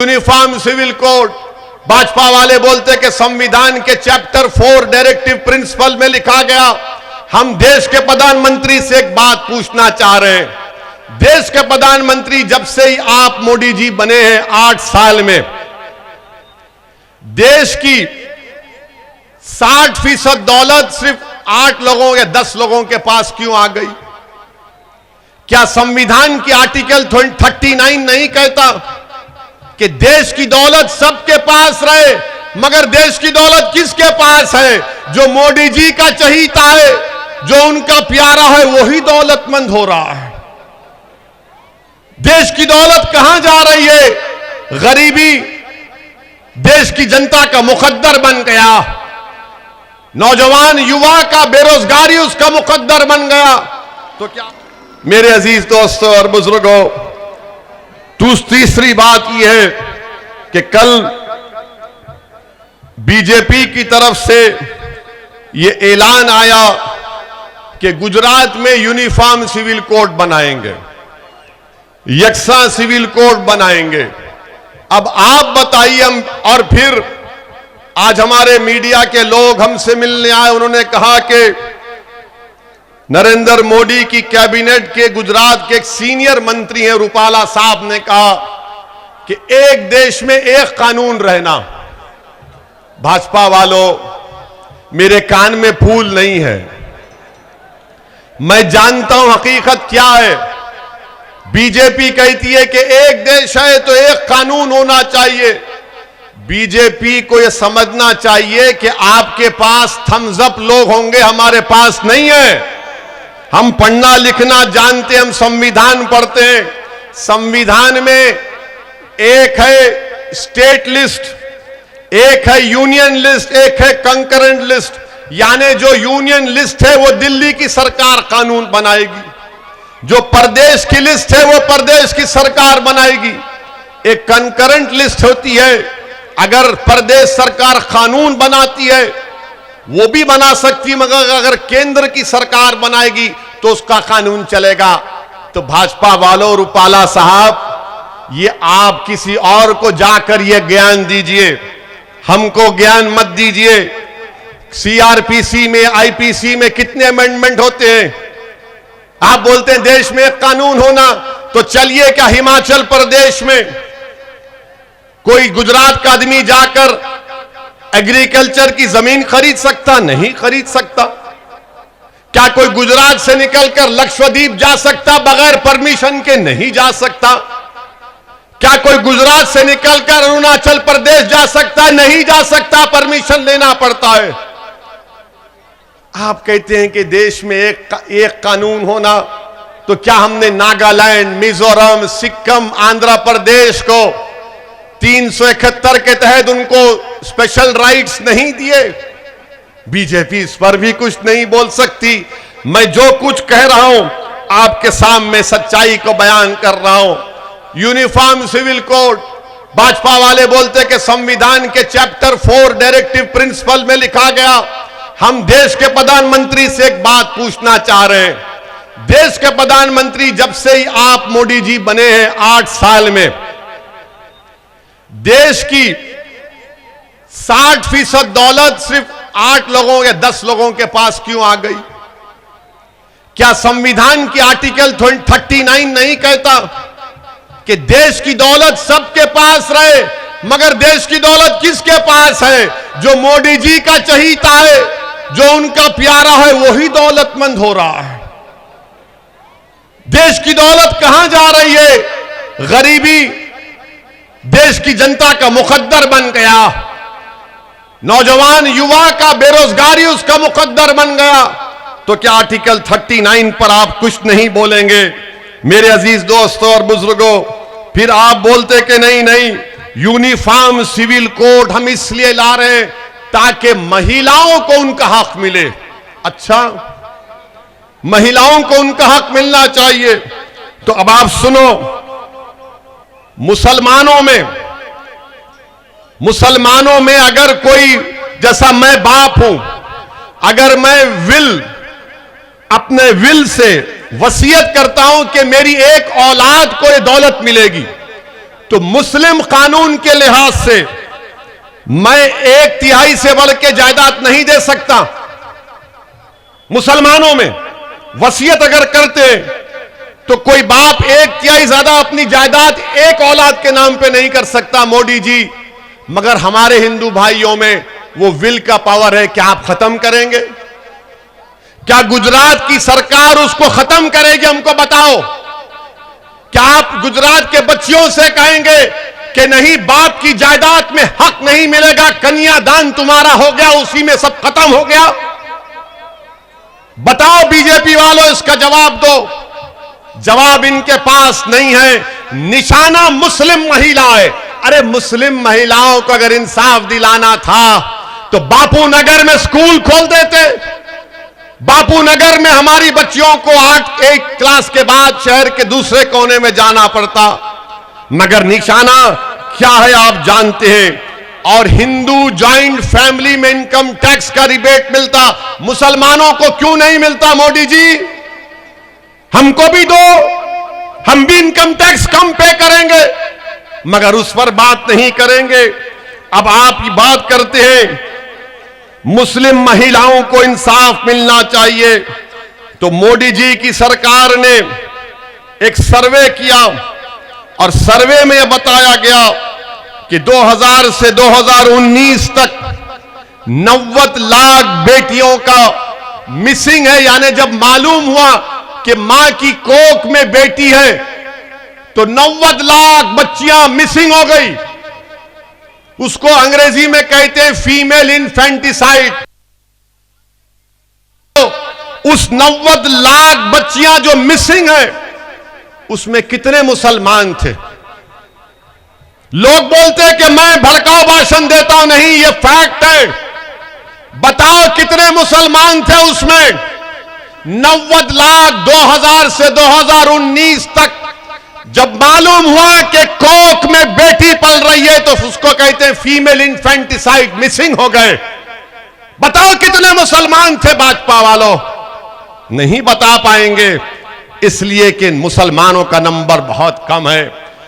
Uniform civil code, Bhajpa वाले बोलते कि संविधान के चैप्टर 4 डायरेक्टिव प्रिंसिपल में लिखा गया। हम देश के प्रधानमंत्री से एक बात पूछना चाह रहे हैं। देश के प्रधानमंत्री जब से ही आप मोदी जी बने हैं 8 साल में, देश की 60% दौलत सिर्फ 8 लोगों या 10 लोगों के पास क्यों आ गई? क्या संविधान की आर्टिकल 39 नहीं कहता कि देश की दौलत सबके पास रहे, मगर देश की दौलत किसके पास है? जो मोदी जी का चहीता है, जो उनका प्यारा है, वही दौलतमंद हो रहा है। देश की दौलत कहां जा रही है? गरीबी देश की जनता का मुकद्दर बन गया, नौजवान युवा का बेरोजगारी उसका मुकद्दर बन गया। तो क्या मेरे अजीज दोस्तों और बुजुर्गों, तीसरी बात यह है कि कल बीजेपी की तरफ से यह ऐलान आया कि गुजरात में यूनिफॉर्म सिविल कोड बनाएंगे, यकसा सिविल कोड बनाएंगे। अब आप बताइए, हम और फिर आज हमारे मीडिया के लोग हमसे मिलने आए, उन्होंने कहा कि नरेंद्र मोदी की कैबिनेट के गुजरात के एक सीनियर मंत्री हैं रूपाला साहब ने कहा कि एक देश में एक कानून रहना। भाजपा वालों, मेरे कान में फूल नहीं है, मैं जानता हूं हकीकत क्या है। बीजेपी कहती है कि एक देश है तो एक कानून होना चाहिए। बीजेपी को यह समझना चाहिए कि आपके पास थम्स अप लोग होंगे, हमारे पास नहीं है। हम पढ़ना लिखना जानते हैं, हम संविधान पढ़ते हैं। संविधान में एक है स्टेट लिस्ट, एक है यूनियन लिस्ट, एक है कंकरेंट लिस्ट। यानी जो यूनियन लिस्ट है वो दिल्ली की सरकार कानून बनाएगी, जो प्रदेश की लिस्ट है वो प्रदेश की सरकार बनाएगी। एक कंकरेंट लिस्ट होती है, अगर प्रदेश सरकार कानून बनाती है वो भी बना सकती, मगर अगर केंद्र की सरकार बनाएगी तो उसका कानून चलेगा। तो भाजपा वालों, रूपाला साहब, ये आप किसी और को जाकर ये ज्ञान दीजिए, हमको ज्ञान मत दीजिए। सीआरपीसी में, आईपीसी में कितने अमेंडमेंट होते हैं? आप बोलते हैं देश में एक कानून होना, तो चलिए क्या हिमाचल प्रदेश में कोई गुजरात का आदमी जाकर एग्रीकल्चर की जमीन खरीद सकता? नहीं खरीद सकता। क्या कोई गुजरात से निकलकर लक्षद्वीप जा सकता बगैर परमिशन के? नहीं जा सकता। क्या कोई गुजरात से निकलकर अरुणाचल प्रदेश जा सकता? नहीं जा सकता, परमिशन लेना पड़ता है। आप कहते हैं कि देश में एक कानून होना, तो क्या हमने नागालैंड, मिजोरम, सिक्किम, आंध्र प्रदेश को 371 के तहत उनको स्पेशल राइट्स नहीं दिए? बीजेपी इस पर भी कुछ नहीं बोल सकती। मैं जो कुछ कह रहा हूं आपके सामने सच्चाई को बयान कर रहा हूं। यूनिफॉर्म सिविल कोड, भाजपा वाले बोलते कि संविधान के चैप्टर 4 डायरेक्टिव प्रिंसिपल में लिखा गया। हम देश के प्रधानमंत्री से एक बात पूछना चाह रहे हैं। देश के प्रधानमंत्री जब से ही आप मोदी जी बने हैं 8 साल में, देश की 60% दौलत सिर्फ 8 लोगों या 10 लोगों के पास क्यों आ गई? क्या संविधान की आर्टिकल 39 नहीं कहता कि देश की दौलत सबके पास रहे, मगर देश की दौलत किसके पास है? जो मोदी जी का चहीता है, जो उनका प्यारा है, वही दौलतमंद हो रहा है। देश की दौलत कहां जा रही है? गरीबी देश की जनता का मुकद्दर बन गया, नौजवान युवा का बेरोजगारी उसका मुकद्दर बन गया। तो क्या आर्टिकल 39 पर आप कुछ नहीं बोलेंगे? मेरे अजीज दोस्तों और बुजुर्गों, फिर आप बोलते कि नहीं, यूनिफॉर्म सिविल कोड हम इसलिए ला रहे हैं ताकि महिलाओं को उनका हक मिले। अच्छा, महिलाओं को उनका हक मिलना चाहिए। तो अब आप सुनो, मुसलमानों में अगर कोई, जैसा मैं बाप हूं, अगर मैं अपने विल से वसीयत करता हूं कि मेरी एक औलाद को ये दौलत मिलेगी, तो मुस्लिम कानून के लिहाज से मैं 1/3 से बढ़ के जायदाद नहीं दे सकता। मुसलमानों में वसीयत अगर करते तो कोई बाप 1/3 ज्यादा अपनी जायदाद एक औलाद के नाम पे नहीं कर सकता मोदी जी, मगर हमारे हिंदू भाइयों में वो विल का पावर है। क्या आप खत्म करेंगे? क्या गुजरात की सरकार उसको खत्म करेगी? हमको बताओ। क्या आप गुजरात के बच्चियों से कहेंगे कि नहीं, बाप की जायदाद में हक नहीं मिलेगा, कन्यादान तुम्हारा हो गया, उसी में सब खत्म हो गया? बताओ बीजेपी वालों, इसका जवाब दो। जवाब इनके पास नहीं है। निशाना मुस्लिम महिलाएं। अरे मुस्लिम महिलाओं को अगर इंसाफ दिलाना था तो बापू नगर में स्कूल खोल देते। बापू नगर में हमारी बच्चियों को 8 क्लास के बाद शहर के दूसरे कोने में जाना पड़ता, मगर निशाना क्या है आप जानते हैं। और हिंदू ज्वाइंट फैमिली में इनकम टैक्स का रिबेट मिलता, मुसलमानों को क्यों नहीं मिलता? मोदी जी हमको भी दो, हम भी इनकम टैक्स कम पे करेंगे, मगर उस पर बात नहीं करेंगे। अब आप ये बात करते हैं मुस्लिम महिलाओं को इंसाफ मिलना चाहिए, तो मोदी जी की सरकार ने एक सर्वे किया और सर्वे में यह बताया गया कि 2000 से 2019 तक 90 लाख बेटियों का मिसिंग है। यानी जब मालूम हुआ कि मां की कोख में बेटी है तो 90 लाख बच्चियां मिसिंग हो गई। उसको अंग्रेजी में कहते हैं फीमेल इन्फेंटिसाइड। उस 90 लाख बच्चियां जो मिसिंग है उसमें कितने मुसलमान थे? लोग बोलते हैं कि मैं भड़काऊ भाषण देता हूं, नहीं, ये फैक्ट है। बताओ कितने मुसलमान थे उसमें? 90 लाख। 2000 से 2019 तक जब मालूम हुआ कि कोख में बेटी पल रही है तो उसको कहते हैं फीमेल इन्फेंटिसाइड, मिसिंग हो गए। बताओ कितने मुसलमान थे भाजपा वालों? नहीं बता पाएंगे, इसलिए कि मुसलमानों का नंबर बहुत कम है।